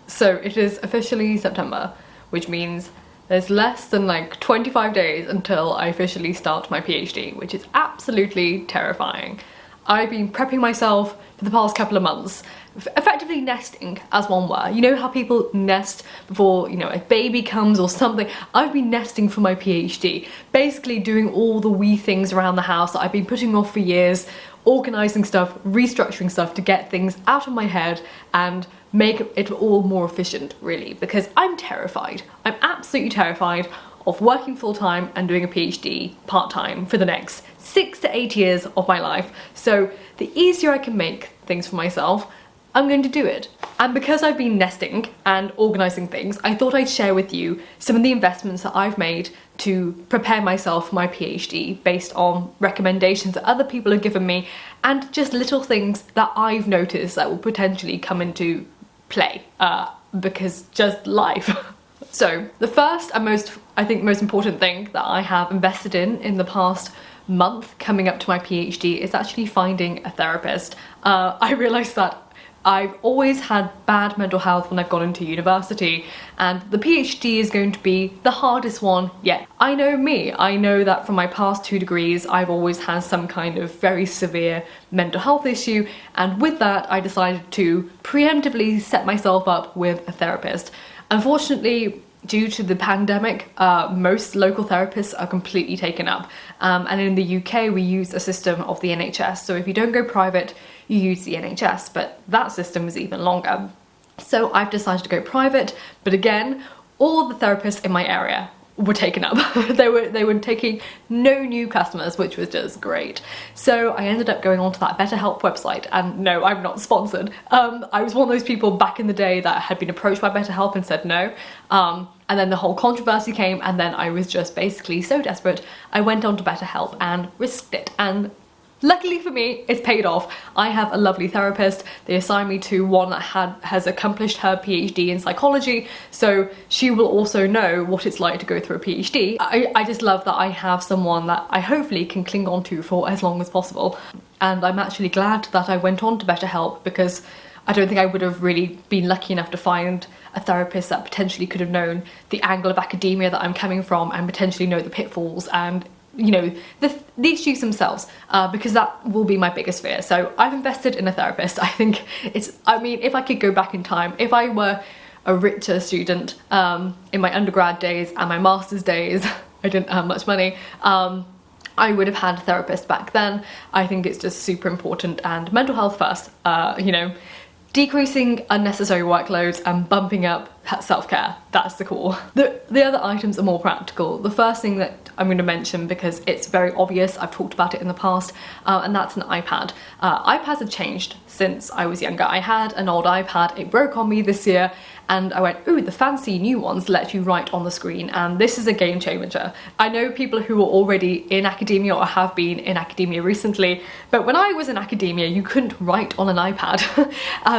So it is officially September, which means there's less than like 25 days until I officially start my PhD, which is absolutely terrifying. I've been prepping myself for the past couple of months, effectively nesting, as one were. You know how people nest before, you know, a baby comes or something? I've been nesting for my PhD, basically doing all the wee things around the house that I've been putting off for years, organising stuff, restructuring stuff to get things out of my head and make it all more efficient, really, because I'm terrified. I'm absolutely terrified of working full-time and doing a PhD part-time for the next 6 to 8 years of my life. So the easier I can make things for myself, I'm going to do it. And because I've been nesting and organising things, I thought I'd share with you some of the investments that I've made to prepare myself for my PhD based on recommendations that other people have given me and just little things that I've noticed that will potentially come into play because just life. So the first and most important thing that I have invested in the past month coming up to my PhD is actually finding a therapist. I realised that I've always had bad mental health when I've gone into university, and the PhD is going to be the hardest one yet. I know me, I know that from my past 2 degrees I've always had some kind of very severe mental health issue, and with that I decided to preemptively set myself up with a therapist. Unfortunately, due to the pandemic, most local therapists are completely taken up, and in the UK we use a system of the NHS, so if you don't go private you use the NHS, but that system is even longer. So I've decided to go private, but again, all the therapists in my area were taken up. they were taking no new customers, which was just great. So I ended up going onto that BetterHelp website, and no, I'm not sponsored. I was one of those people back in the day that had been approached by BetterHelp and said no. And then the whole controversy came, and then I was just basically so desperate, I went on to BetterHelp and risked it, and luckily for me, it's paid off. I have a lovely therapist. They assigned me to one that has accomplished her PhD in psychology, so she will also know what it's like to go through a PhD. I just love that I have someone that I hopefully can cling on to for as long as possible. And I'm actually glad that I went on to BetterHelp, because I don't think I would have really been lucky enough to find a therapist that potentially could have known the angle of academia that I'm coming from and potentially know the pitfalls and, you know, the issues themselves, because that will be my biggest fear. So I've invested in a therapist. I think I mean, if I could go back in time, if I were a richer student in my undergrad days and my master's days, I didn't have much money, I would have had a therapist back then. I think it's just super important, and mental health first, you know, decreasing unnecessary workloads and bumping up self-care, that's the core. The other items are more practical. The first thing that I'm going to mention, because it's very obvious, I've talked about it in the past, and that's an iPad. iPads have changed since I was younger. I had an old iPad, it broke on me this year, and I went, ooh, the fancy new ones let you write on the screen, and this is a game changer. I know people who are already in academia or have been in academia recently, but when I was in academia you couldn't write on an iPad.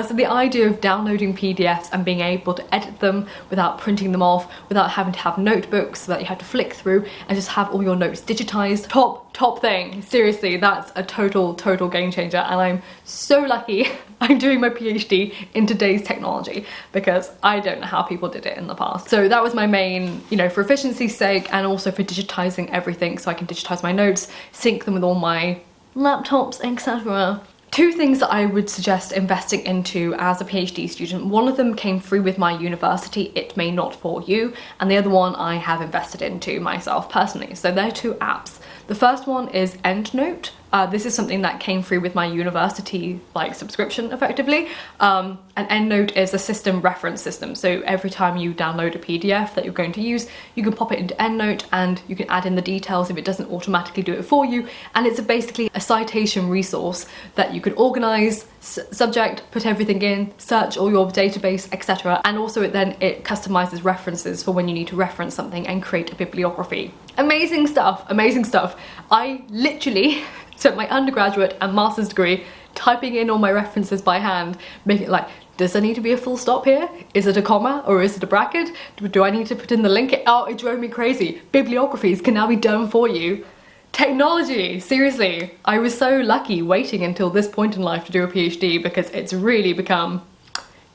So the idea of downloading PDFs and being able to edit them without printing them off, without having to have notebooks that you have to flick through and just have all your notes digitized, top thing. Seriously, that's a total game changer, and I'm so lucky I'm doing my PhD in today's technology, because I don't know how people did it in the past. So that was my main, you know, for efficiency's sake, and also for digitizing everything, so I can digitize my notes, sync them with all my laptops, etc. 2 things that I would suggest investing into as a PhD student. One of them came free with my university, it may not for you, and the other one I have invested into myself personally. So they're 2 apps. The first one is EndNote. This is something that came free with my university subscription effectively. And EndNote is a system reference system, so every time you download a PDF that you're going to use, you can pop it into EndNote and you can add in the details if it doesn't automatically do it for you, and it's basically a citation resource that you can organise, subject, put everything in, search all your database, etc. And also it customises references for when you need to reference something and create a bibliography. Amazing stuff, amazing stuff. I literally spent my undergraduate and master's degree typing in all my references by hand, making it like, does there need to be a full stop here? Is it a comma or is it a bracket? Do I need to put in the link? Oh, it drove me crazy. Bibliographies can now be done for you. Technology, seriously. I was so lucky waiting until this point in life to do a PhD, because it's really become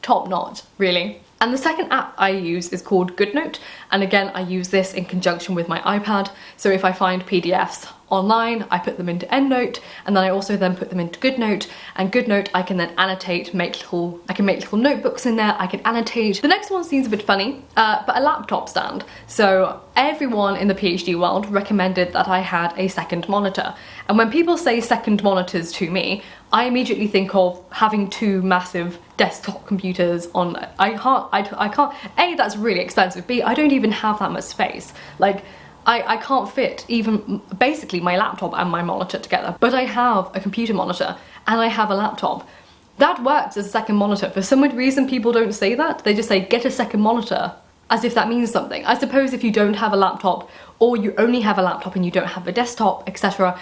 top notch, really. And the second app I use is called GoodNote, and again I use this in conjunction with my iPad. So if I find PDFs online, I put them into EndNote, and then I also then put them into GoodNote, and GoodNote I can then annotate, I can make little notebooks in there, I can annotate. The next one seems a bit funny, but a laptop stand. So everyone in the PhD world recommended that I had a second monitor, and when people say second monitors to me, I immediately think of having two massive desktop computers on. I can't, A, that's really expensive, B, I don't even have that much space. Like, I can't fit even basically my laptop and my monitor together, but I have a computer monitor and I have a laptop. That works as a second monitor. For some weird reason, people don't say that. They just say, get a second monitor, as if that means something. I suppose if you don't have a laptop, or you only have a laptop and you don't have a desktop, etc.,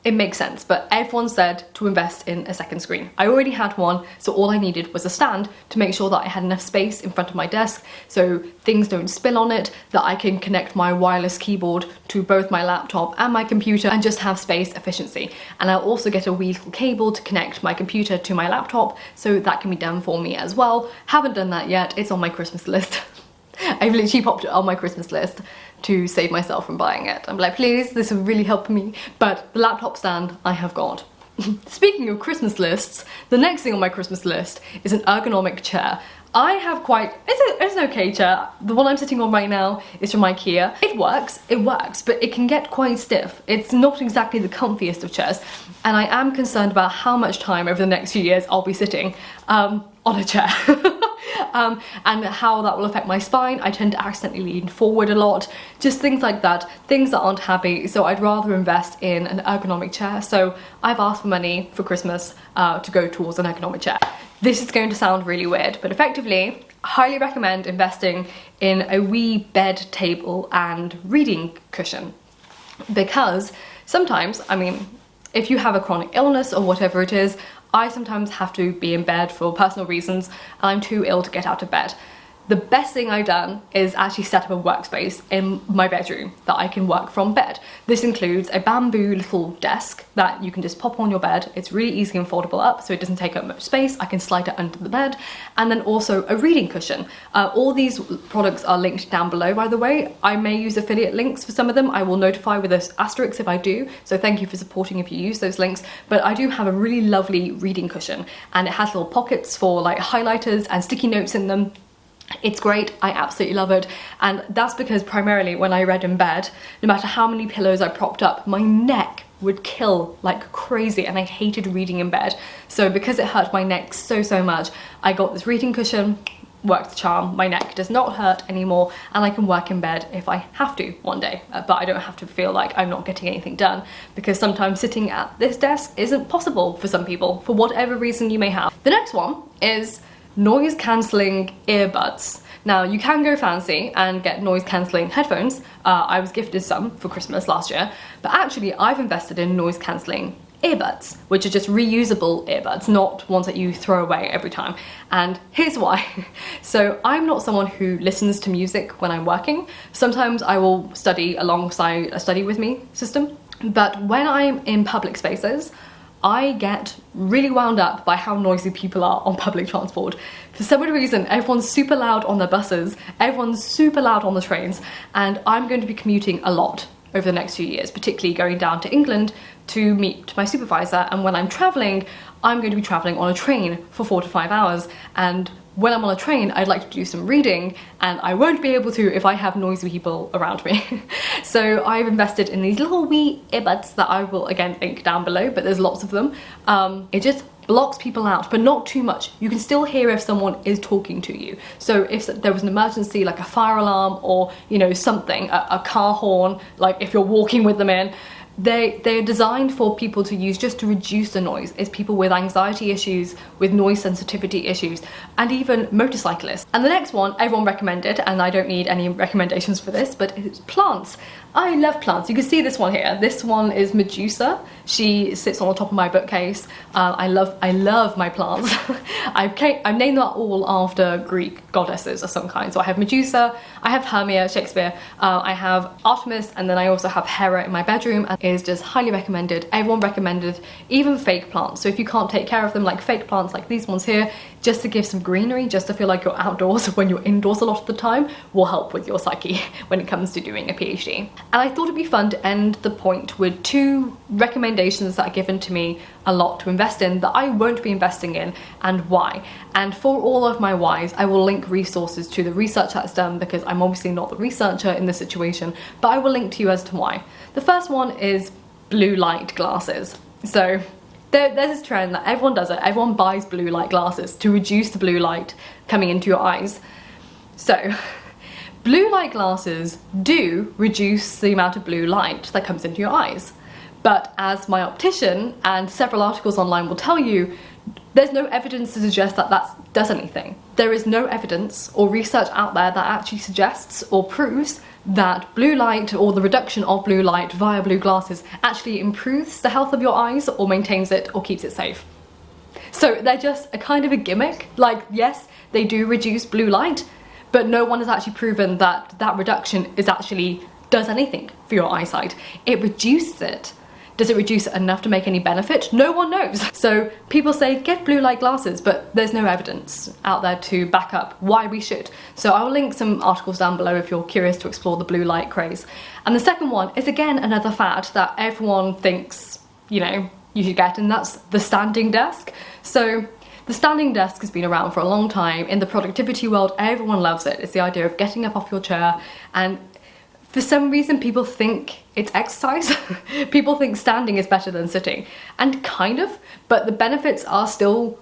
it makes sense. But everyone said to invest in a second screen. I already had one, so all I needed was a stand to make sure that I had enough space in front of my desk so things don't spill on it, that I can connect my wireless keyboard to both my laptop and my computer and just have space efficiency. And I'll also get a wee little cable to connect my computer to my laptop, so that can be done for me as well. Haven't done that yet, it's on my Christmas list. I've literally popped it on my Christmas list to save myself from buying it. I'm like, please, this will really help me. But the laptop stand I have got. Speaking of Christmas lists, the next thing on my Christmas list is an ergonomic chair. I have it's an okay chair. The one I'm sitting on right now is from IKEA. It works, but it can get quite stiff. It's not exactly the comfiest of chairs, and I am concerned about how much time over the next few years I'll be sitting on a chair. And how that will affect my spine. I tend to accidentally lean forward a lot, just things like that, things that aren't happy. So I'd rather invest in an ergonomic chair. So I've asked for money for Christmas to go towards an ergonomic chair. This is going to sound really weird, but effectively, I highly recommend investing in a wee bed table and reading cushion, because sometimes, I mean, if you have a chronic illness or whatever it is, I sometimes have to be in bed for personal reasons and I'm too ill to get out of bed. The best thing I've done is actually set up a workspace in my bedroom that I can work from bed. This includes a bamboo little desk that you can just pop on your bed. It's really easy and foldable up, so it doesn't take up much space. I can slide it under the bed. And then also a reading cushion. All these products are linked down below, by the way. I may use affiliate links for some of them. I will notify with those asterisks if I do, so thank you for supporting if you use those links. But I do have a really lovely reading cushion, and it has little pockets for like highlighters and sticky notes in them. It's great, I absolutely love it, and that's because primarily when I read in bed, no matter how many pillows I propped up, my neck would kill like crazy, and I hated reading in bed. So because it hurt my neck so much, I got this reading cushion. Worked the charm. My neck does not hurt anymore, and I can work in bed if I have to one day, but I don't have to feel like I'm not getting anything done, because sometimes sitting at this desk isn't possible for some people, for whatever reason you may have. The next one is noise cancelling earbuds. Now you can go fancy and get noise cancelling headphones. I was gifted some for Christmas last year, but actually I've invested in noise cancelling earbuds, which are just reusable earbuds, not ones that you throw away every time. And here's why. So I'm not someone who listens to music when I'm working. Sometimes I will study alongside a study with me system, but when I'm in public spaces, I get really wound up by how noisy people are on public transport. For some reason, everyone's super loud on their buses, everyone's super loud on the trains, and I'm going to be commuting a lot over the next few years, particularly going down to England to meet my supervisor. And when I'm traveling, I'm going to be traveling on a train for 4 to 5 hours. And when I'm on a train, I'd like to do some reading, and I won't be able to if I have noisy people around me. So I've invested in these little wee earbuds that I will again link down below, but there's lots of them. It just blocks people out, but not too much. You can still hear if someone is talking to you. So if there was an emergency, like a fire alarm or, you know, something, a car horn, like if you're walking with them in, they're designed for people to use just to reduce the noise. It's people with anxiety issues, with noise sensitivity issues, and even motorcyclists. And the next one everyone recommended, and I don't need any recommendations for this, but it's plants. I love plants. You can see this one here. This one is Medusa. She sits on the top of my bookcase. I love my plants. I've named them all after Greek goddesses of some kind. So I have Medusa, I have Hermia, Shakespeare, I have Artemis, and then I also have Hera in my bedroom, and it is just highly recommended. Everyone recommended even fake plants. So if you can't take care of them, like fake plants like these ones here, just to give some greenery, just to feel like you're outdoors when you're indoors a lot of the time, will help with your psyche when it comes to doing a PhD. And I thought it'd be fun to end the point with 2 recommendations that are given to me a lot to invest in that I won't be investing in, and why. And for all of my whys, I will link resources to the research that's done, because I'm obviously not the researcher in this situation, but I will link to you as to why. The first one is blue light glasses. So there's this trend that everyone does it, everyone buys blue light glasses to reduce the blue light coming into your eyes. So blue light glasses do reduce the amount of blue light that comes into your eyes. But as my optician and several articles online will tell you, there's no evidence to suggest that that does anything. There is no evidence or research out there that actually suggests or proves that blue light, or the reduction of blue light via blue glasses, actually improves the health of your eyes or maintains it or keeps it safe. So they're just a kind of a gimmick. Like, yes, they do reduce blue light, but no one has actually proven that that reduction is actually does anything for your eyesight. It reduces it. Does it reduce it enough to make any benefit? No one knows. So people say get blue light glasses, but there's no evidence out there to back up why we should. So I will link some articles down below if you're curious to explore the blue light craze. And the second one is again another fad that everyone thinks, you know, you should get, and that's the standing desk. So the standing desk has been around for a long time. In the productivity world, everyone loves it. It's the idea of getting up off your chair, and for some reason people think it's exercise. People think standing is better than sitting, and kind of, but the benefits are still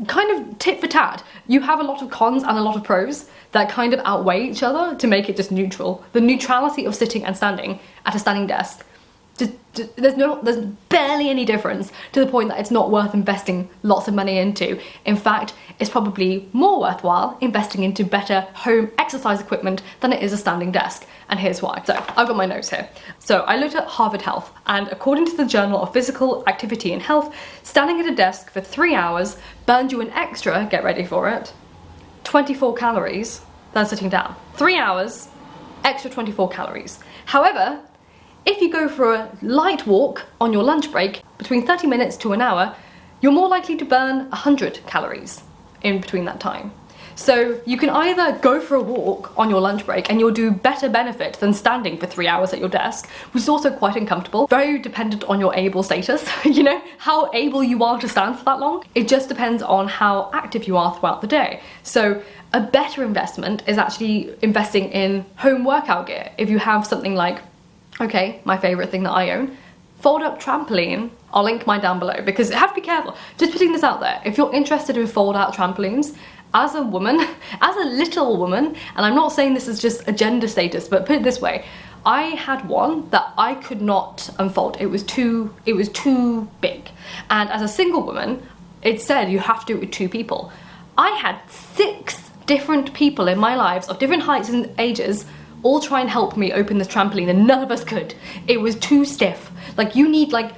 kind of tit for tat. You have a lot of cons and a lot of pros that kind of outweigh each other to make it just neutral. The neutrality of sitting and standing at a standing desk, there's barely any difference, to the point that it's not worth investing lots of money into. In fact, it's probably more worthwhile investing into better home exercise equipment than it is a standing desk. And here's why. So I've got my notes here. So I looked at Harvard Health, and according to the Journal of Physical Activity and Health, standing at a desk for 3 hours burns you an extra, get ready for it, 24 calories than sitting down. 3 hours, extra 24 calories. However, if you go for a light walk on your lunch break, between 30 minutes to an hour, you're more likely to burn 100 calories in between that time. So you can either go for a walk on your lunch break and you'll do better benefit than standing for 3 hours at your desk, which is also quite uncomfortable, very dependent on your able status, you know, how able you are to stand for that long. It just depends on how active you are throughout the day. So a better investment is actually investing in home workout gear. If you have something like, okay, my favorite thing that I own, fold up trampoline. I'll link mine down below, because you have to be careful. Just putting this out there, if you're interested in fold out trampolines, as a woman, as a little woman, and I'm not saying this is just a gender status, but put it this way, I had one that I could not unfold. It was too big. And as a single woman, it said you have to do it with 2 people. I had 6 different people in my lives of different heights and ages all try and help me open this trampoline, and none of us could. It was too stiff. Like, you need like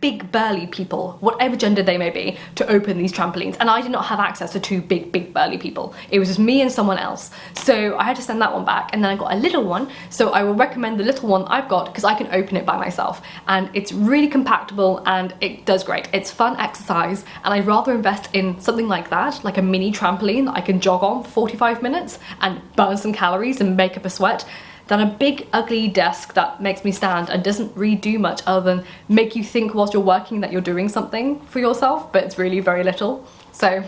big burly people, whatever gender they may be, to open these trampolines, and I did not have access to 2 big burly people. It was just me and someone else, so I had to send that one back, and then I got a little one. So I will recommend the little one I've got, because I can open it by myself, and it's really compactable and it does great. It's fun exercise, and I'd rather invest in something like that, like a mini trampoline that I can jog on for 45 minutes and burn some calories and make up a sweat, than a big ugly desk that makes me stand and doesn't really do much other than make you think whilst you're working that you're doing something for yourself, but it's really very little. So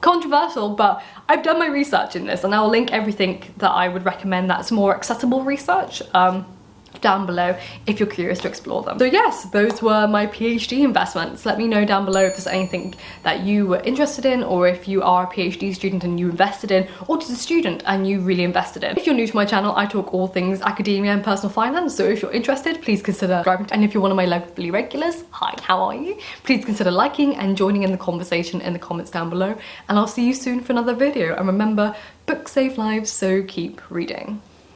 controversial, but I've done my research in this, and I'll link everything that I would recommend that's more accessible research down below if you're curious to explore them. So yes, those were my PhD investments. Let me know down below if there's anything that you were interested in, or if you are a PhD student and you invested in, or just a student and you really invested in. If you're new to my channel, I talk all things academia and personal finance, so if you're interested, please consider subscribing. And if you're one of my lovely regulars, hi, how are you? Please consider liking and joining in the conversation in the comments down below, and I'll see you soon for another video. And remember, books save lives, so keep reading.